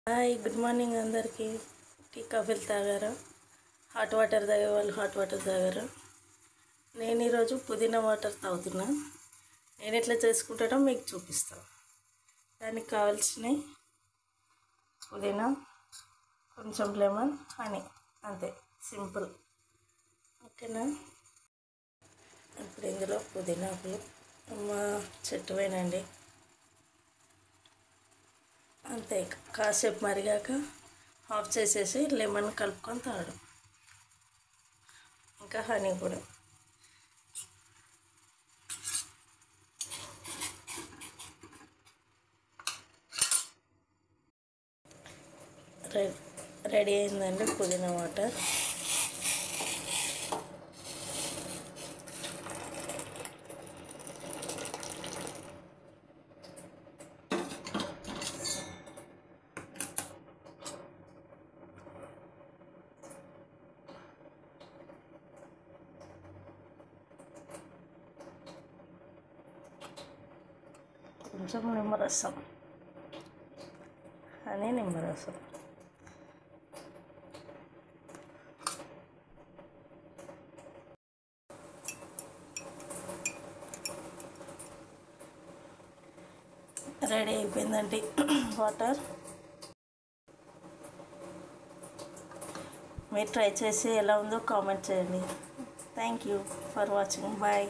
Hi good morning అందరికీ. Tea కాఫీలు తాగారా? హాట్ వాటర్ తాగే వాళ్ళు హాట్ వాటర్ తాగారా? నేను ఈరోజు పుదీనా వాటర్ తాగుతున్నా. నేను ఎట్లా చేసుకుంటానో మీకు చూపిస్తాను. దానికి కావాల్సినవి పుదీనా, కొంచెం లెమన్, హనీ, అంతే, సింపుల్. ఓకేనా? ఇప్పుడు ఇందులో పుదీనా ఆకులు మా చెట్టు వేనండి. అంతే, కాసేపు మరిగాక ఆఫ్ చేసేసి లెమన్ కలుపుకొని తాగడం. ఇంకా హనీ కూడా. రెడీ అయిందండి పుదీనా వాటర్. కొంచెం నిమ్మరసం, హనీ, నిమ్మరసం. రెడీ అయిపోయిందండి వాటర్. మీరు ట్రై చేసి ఎలా ఉందో కామెంట్ చేయండి. Thank you for watching. Bye.